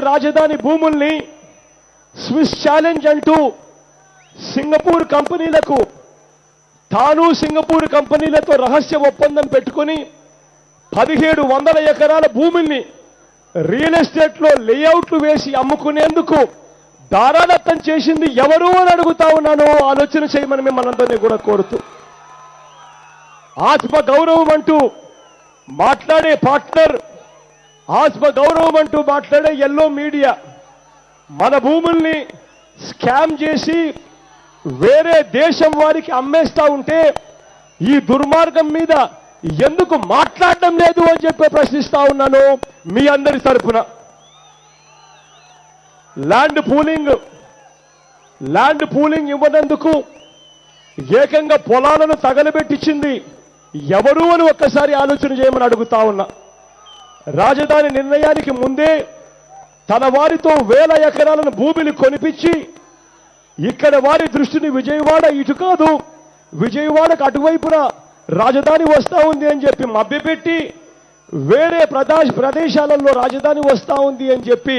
రాజధాని భూముల్ని Swiss challenge అంటూ సింగపూర్ కంపెనీలకు తాను సింగపూర్ కంపెనీలతో రహస్య ఒప్పందం పెట్టుకుని 1700 ఎకరాల భూమిని రియల్ ఎస్టేట్ లో లేఅవుట్లు వేసి అమ్ముకునేందుకు దారాదత్తం చేసింది ఎవరు అని అడుగుతా ఉన్నానో ఆలోచన చేయమని మిమ్మల్ని కూడా కోరుతూ, ఆత్మ గౌరవం అంటూ మాట్లాడే పార్ట్నర్, ఆత్మ గౌరవం అంటూ మాట్లాడే ఎల్లో మీడియా మన భూముల్ని స్కామ్ చేసి వేరే దేశం వారికి అమ్మేస్తా ఉంటే ఈ దుర్మార్గం మీద ఎందుకు మాట్లాడడం లేదు అని చెప్పి ప్రశ్నిస్తా ఉన్నాను మీ అందరి తరపున. ల్యాండ్ పూలింగ్ ఇవ్వనందుకు ఏకంగా పొలాలను తగలబెట్టించింది ఎవరు అని ఒక్కసారి ఆలోచన చేయమని అడుగుతా ఉన్నా. రాజధాని నిర్ణయానికి ముందే తన వారితో 1000 ఎకరాలను భూమిని కొనిపించి ఇక్కడ వారి దృష్టిని విజయవాడ ఇటు కాదు విజయవాడకు అటువైపున రాజధాని వస్తా ఉంది అని చెప్పి మభ్యపెట్టి వేరే ప్రదేశాలలో రాజధాని వస్తా ఉంది అని చెప్పి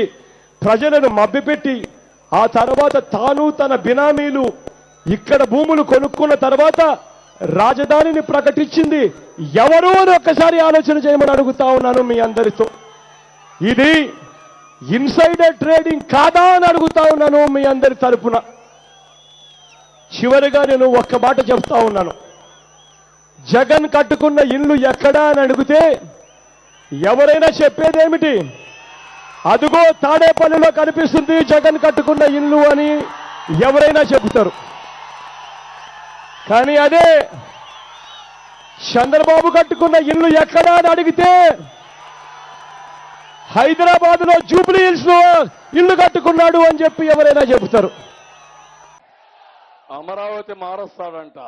ప్రజలను మభ్యపెట్టి ఆ తర్వాత తాను తన బినామీలు ఇక్కడ భూములు కొనుక్కున్న తర్వాత రాజధానిని ప్రకటించింది ఎవరు అని ఒక్కసారి ఆలోచన చేయమని అడుగుతా ఉన్నాను మీ అందరితో. ఇది ఇన్సైడర్ ట్రేడింగ్ కాదా అని అడుగుతా ఉన్నాను మీ అందరి తరపున. చివరిగా నేను ఒక్క మాట చెప్తా ఉన్నాను. జగన్ కట్టుకున్న ఇల్లు ఎక్కడా అని అడిగితే ఎవరైనా చెప్పేదేమిటి? అదుగో తాడేపల్లిలో కనిపిస్తుంది జగన్ కట్టుకున్న ఇల్లు అని ఎవరైనా చెబుతారు. కానీ అదే చంద్రబాబు కట్టుకున్న ఇల్లు ఎక్కడా అని అడిగితే హైదరాబాద్ లో జూబ్లీ హిల్స్ లో ఇల్లు కట్టుకున్నాడు అని చెప్పి ఎవరైనా చెబుతారు. అమరావతి మారుస్తాడంట.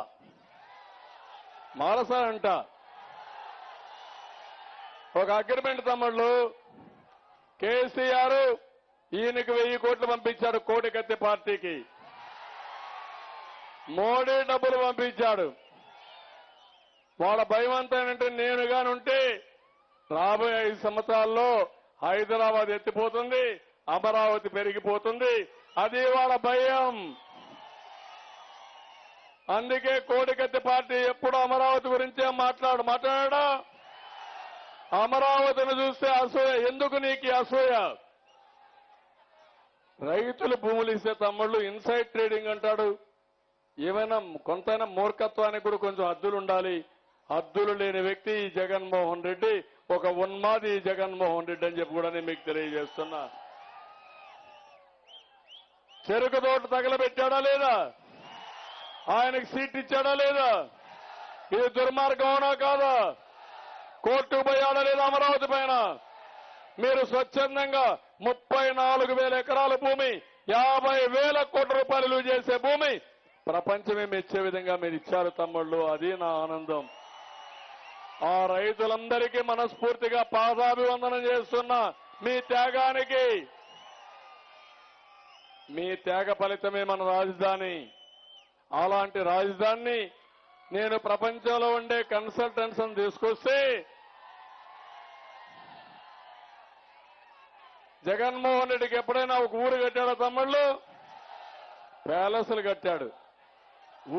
ఒక అగ్రిమెంట్ తమ్ముళ్ళు కేసీఆర్ ఈయనకి 1000 కోట్లు పంపించాడు కోటికత్తి పార్టీకి. మోడీ డబ్బులు పంపించాడు. వాళ్ళ భయం అంతా ఏంటంటే నేను గానుంటే రాబోయే 5 సంవత్సరాల్లో హైదరాబాద్ ఎత్తిపోతుంది, అమరావతి పెరిగిపోతుంది. అది వాళ్ళ భయం. అందుకే కోటికత్తి పార్టీ ఎప్పుడు అమరావతి గురించే మాట్లాడా. అమరావతిని చూస్తే అసూయ. ఎందుకు నీకు అసూయ? రైతులు భూములు ఇస్తే తమ్ముళ్ళు ఇన్సైడ్ ట్రేడింగ్ అంటాడు. ఏమైనా కొంతైనా మూర్ఖత్వానికి కూడా కొంచెం హద్దులు ఉండాలి. హద్దులు లేని వ్యక్తి ఈ జగన్మోహన్ రెడ్డి, ఒక ఉన్మాది జగన్మోహన్ రెడ్డి అని చెప్పి కూడా నేను మీకు తెలియజేస్తున్నా. చెరుకు తోట తగలబెట్టాడా లేదా? ఆయనకు సీట్ ఇచ్చాడా లేదా? ఇది దుర్మార్గం అవునా కాదా? కోర్టుకు పోయాడా లేదా? అమరావతి పైన మీరు స్వచ్ఛందంగా 34,000 ఎకరాల భూమి, 50,000 కోట్ల రూపాయలు విలువ చేసే భూమి ప్రపంచమే మెచ్చే విధంగా మీరు ఇచ్చారు తమ్ముళ్ళు. అది నా ఆనందం. ఆ రైతులందరికీ మనస్ఫూర్తిగా పాదాభివందనం చేస్తున్నా. మీ త్యాగానికి, మీ త్యాగ ఫలితమే మన రాజధాని. అలాంటి రాజధానిని నేను ప్రపంచంలో ఉండే కన్సల్టెంట్స్ తీసుకొస్తే జగన్మోహన్ రెడ్డికి ఎప్పుడైనా ఒక ఊరు కట్టాడా తమ్ముళ్ళు? ప్యాలెస్లు కట్టాడు.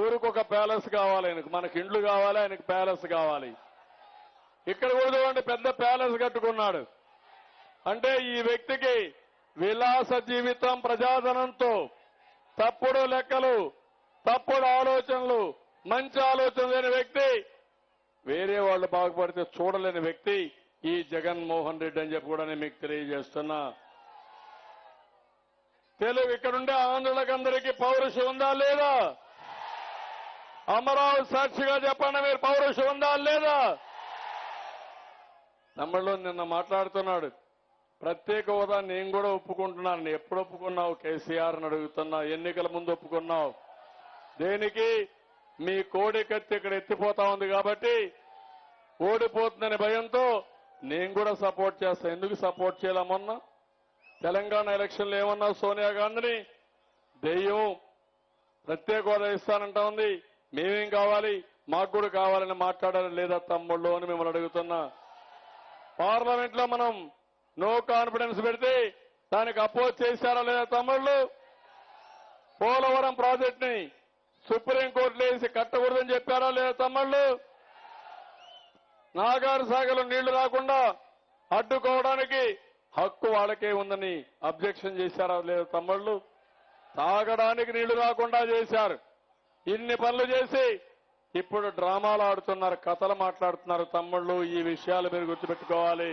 ఊరికి ఒక ప్యాలెస్ కావాలి ఆయనకు. మనకి ఇండ్లు కావాలి, ఆయనకు ప్యాలెస్ కావాలి. ఇక్కడ కూడా చూడండి పెద్ద ప్యాలెస్ కట్టుకున్నాడు. అంటే ఈ వ్యక్తికి విలాస జీవితం, ప్రజాధనంతో తప్పుడు లెక్కలు, తప్పుడు ఆలోచనలు, మంచి ఆలోచన లేని వ్యక్తి, వేరే వాళ్ళు బాగుపడితే చూడలేని వ్యక్తి ఈ జగన్మోహన్ రెడ్డి అని చెప్పి కూడా నేను మీకు తెలియజేస్తున్నా. తెలుగు ఇక్కడుండే ఆంధ్రులకందరికీ పౌరుషం ఉందా లేదా? అమరావతి సాక్షిగా చెప్పండి, మీరు పౌరుషం ఉందా లేదా? తమ్ముళ్ళు నిన్న మాట్లాడుతున్నాడు ప్రత్యేక హోదా. నేను కూడా ఒప్పుకుంటున్నాను. ఎప్పుడు ఒప్పుకున్నావు కేసీఆర్ అని అడుగుతున్నా. ఎన్నికల ముందు ఒప్పుకున్నావు. దేనికి? మీ కోడికత్తి ఇక్కడ ఎత్తిపోతా ఉంది కాబట్టి ఓడిపోతుందనే భయంతో నేను కూడా సపోర్ట్ చేస్తాను. ఎందుకు సపోర్ట్ చేయాలమన్నా? తెలంగాణ ఎలక్షన్లు ఏమన్నా సోనియా గాంధీని దెయ్యం ప్రత్యేక హోదా ఇస్తానంటా ఉంది. మేమేం కావాలి, మాకు కూడా కావాలని మాట్లాడాలి లేదా తమ్ముళ్ళు అని మిమ్మల్ని అడుగుతున్నా. పార్లమెంట్ లో మనం నో కాన్ఫిడెన్స్ పెడితే దానికి అపోజ్ చేశారా లేదా తమ్ముళ్ళు? పోలవరం ప్రాజెక్టుని సుప్రీంకోర్టులో వేసి కట్టకూడదని చెప్పారా లేదా తమ్ముళ్ళు? నాగార్ సాగర్లో నీళ్లు రాకుండా అడ్డుకోవడానికి హక్కు వాళ్ళకే ఉందని అబ్జెక్షన్ చేశారా లేదా తమ్ముళ్ళు? తాగడానికి నీళ్లు రాకుండా చేశారు. ఇన్ని పనులు చేసి ఇప్పుడు డ్రామాలు ఆడుతున్నారు, కథలు మాట్లాడుతున్నారు తమ్ముళ్ళు. ఈ విషయాలు మీరు గుర్తుపెట్టుకోవాలి.